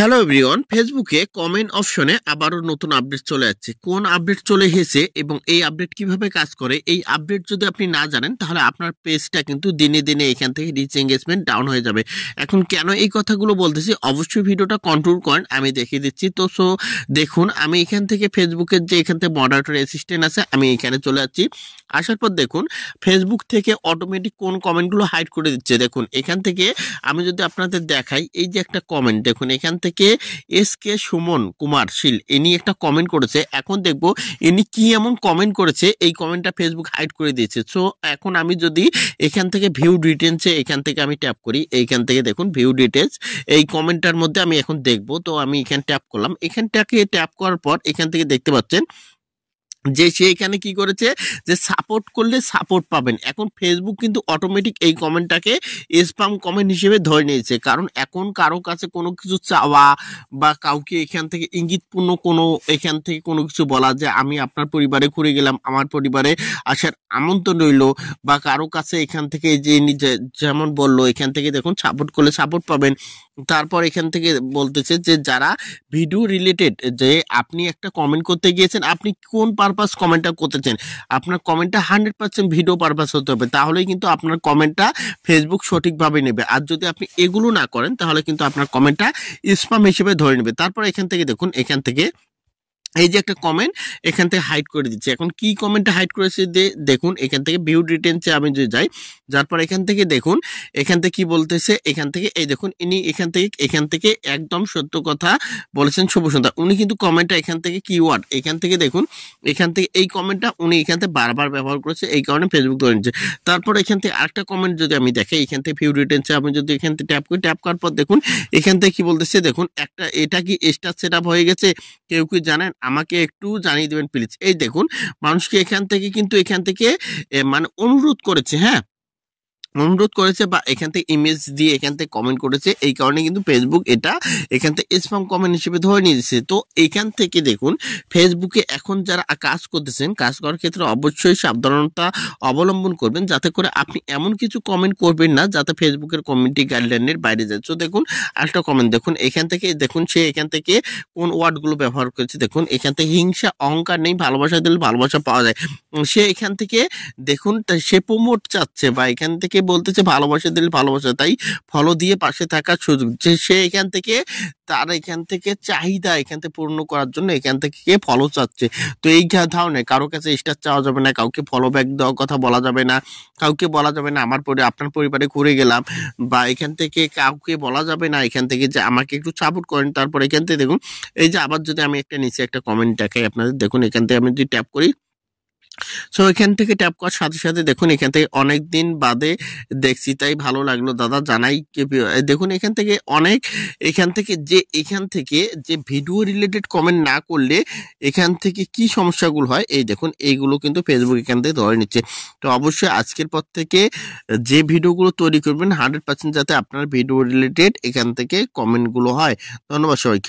Hello everyone, ফেসবুকে comment অপশনে আবারও নতুন আপডেট চলে যাচ্ছে। কোন আপডেট চলে এসেছে এবং এই আপডেট কিভাবে কাজ করে, এই আপডেট যদি আপনি না জানেন তাহলে আপনার পেজটা কিন্তু দিনে দিনে এখান থেকে রিচ এঙ্গেজমেন্ট ডাউন হয়ে যাবে। এখন কেন এই কথাগুলো বলতেছি, অবশ্যই ভিডিওটা কন্ট্রোল করেন, আমি দেখিয়ে দিচ্ছি। তো দেখুন, আমি এখান থেকে ফেসবুকের যে এখান থেকে মডারেটর অ্যাসিস্ট্যান্ট আছে, আমি এখানে চলে যাচ্ছি। আসার পর দেখুন ফেসবুক থেকে অটোমেটিক কোন কমেন্টগুলো হাইড করে দিচ্ছে। দেখুন এখান থেকে আমি যদি আপনাদের দেখাই, এই যে একটা কমেন্ট দেখুন, এখান থেকে SK সুমন কুমার শীল ইনি একটা কমেন্ট করেছে। এখন দেখবো ইনি কি এমন কমেন্ট করেছে, এই কমেন্টটা ফেসবুক হাইড করে দিয়েছে। সো এখন আমি যদি এখান থেকে ভিউ ডিটেলসে এখান থেকে আমি ট্যাপ করি, এইখান থেকে দেখুন ভিউ ডিটেলস, এই কমেন্টটার মধ্যে আমি এখন দেখবো। তো আমি এখানে ট্যাপ করলাম, এখানটাকে ট্যাপ করার পর এখান থেকে দেখতে পাচ্ছেন যে সে এখানে কি করেছে, যে সাপোর্ট করলে সাপোর্ট পাবেন। এখন ফেসবুক কিন্তু অটোমেটিক এই কমেন্টটাকে স্প্যাম কমেন্ট হিসেবে ধরে নিয়েছে, কারণ এখন কারো কাছে কোনো কিছু চাওয়া বা কাউকে এখান থেকে ইঙ্গিতপূর্ণ কোনো এখান থেকে কোনো কিছু বলা, যে আমি আপনার পরিবারে ঘুরে গেলাম, আমার পরিবারে আসার আমন্ত্রণ রইল, বা কারো কাছে এখান থেকে যে যেমন বললো এখান থেকে দেখুন সাপোর্ট করলে সাপোর্ট পাবেন। তারপর এখান থেকে বলতেছে যে যারা ভিডিও রিলেটেড, যে আপনি একটা কমেন্ট করতে গিয়েছেন, আপনি কোন পারপাস কমেন্টটা করতেছেন, আপনার কমেন্টটা 100% ভিডিও পারপাস হতে হবে, তাহলেই কিন্তু আপনার কমেন্টটা ফেসবুক সঠিকভাবে নেবে। আর যদি আপনি এগুলো না করেন তাহলে কিন্তু আপনার কমেন্টটা স্প্যাম হিসেবে ধরে নেবে। তারপর এখান থেকে দেখুন, এখান থেকে এই যে একটা কমেন্ট এখান থেকে হাইড করে দিচ্ছে। এখন কি কমেন্টটা হাইড করেছে দেখুন, এখান থেকে ভিউ ডিটেলসে আমি যদি যাই, যার পর এখান থেকে দেখুন এখান থেকে কি বলতেছে, এখান থেকে এই দেখুন ইনি এখান থেকে একদম সত্য কথা বলেছেন শুভ সন্ধ্যা। উনি কিন্তু কমেন্টটা এখান থেকে কিওয়ার্ড এখান থেকে দেখুন, এখান থেকে এই কমেন্টটা উনি এখান থেকে বারবার ব্যবহার করেছে, এই কারণে ফেসবুক ধরে নিচ্ছে। তারপর এখান থেকে আরেকটা কমেন্ট যদি আমি দেখাই, এখান থেকে ভিউ ডিটেলসে আমি যদি এখান থেকে ট্যাপ করি, ট্যাপ করার পর দেখুন এখান থেকে কি বলতেছে, দেখুন একটা এটা কি স্টার সেট আপ হয়ে গেছে, কেউ কি জানেন, আমাকে একটু জানিয়ে দেবেন প্লিজ। এই দেখুন মানুষকে এখান থেকে কিন্তু এখান থেকে মানে অনুরোধ করেছে, হ্যাঁ অনুরোধ করেছে, বা এখান থেকে ইমেজ দিয়ে এখান থেকে কমেন্ট করেছে, এই কারণে কিন্তু ফেসবুক এটা এখান থেকে স্প্যাম কমেন্ট হিসেবে ধরে নিয়েছে। তো এখান থেকে দেখুন ফেসবুকে এখন যারা কাজ করতেছেন, কাজ করার ক্ষেত্রে অবশ্যই সাবধানতা অবলম্বন করবেন, যাতে করে আপনি এমন কিছু কমেন্ট করবেন না যাতে ফেসবুকের কমিউনিটি গাইডলাইনের বাইরে যায়। তো দেখুন আরেকটা কমেন্ট দেখুন, এখান থেকে দেখুন সে এখান থেকে কোন ওয়ার্ডগুলো ব্যবহার করেছে। দেখুন এখান থেকে হিংসা অহংকার নেই, ভালোবাসা দিলে ভালোবাসা পাওয়া যায়। সে এখান থেকে দেখুন সে প্রমোট চাচ্ছে, বা এখান থেকে বলতেছে ভালোবাসা দিলে ভালোবাসা, তাই ফলো দিয়ে পাশে থাকার সুযোগ, যে সে এখান থেকে তার এখান থেকে চাহিদা এখান থেকে পূর্ণ করার জন্য এখান থেকে ফলো চাচ্ছে। তো এই ধারণায় কারো কাছে স্টার চাওয়া যাবে না, কাউকে ফলো ব্যাক দেওয়ার কথা বলা যাবে না, কাউকে বলা যাবে না আপনার পরিবারে ঘুরে গেলাম, বা এখান থেকে কাউকে বলা যাবে না এখান থেকে যে আমাকে একটু সাপোর্ট করেন। তারপর এখান থেকে দেখুন এই যে আবার যদি আমি একটা নিচে একটা কমেন্ট দেখাই আপনাদের, দেখুন এখান থেকে আমি যদি ট্যাপ করি, সো এখান থেকে ট্যাপ করার সাথে সাথে দেখুন এখান থেকে অনেক দিন বাদে দেখছি, তাই ভালো লাগলো দাদা জানাই। দেখুন এখান থেকে এখান থেকে যে ভিডিও রিলেটেড কমেন্ট না করলে এখান থেকে কি সমস্যাগুলো হয়, এই দেখুন এইগুলো কিন্তু ফেসবুক এখান থেকে ধরে নিচ্ছে। তো অবশ্যই আজকের পর থেকে যে ভিডিওগুলো তৈরি করবেন 100% যাতে আপনার ভিডিও রিলেটেড এখান থেকে কমেন্টগুলো হয়। ধন্যবাদ সবাইকে।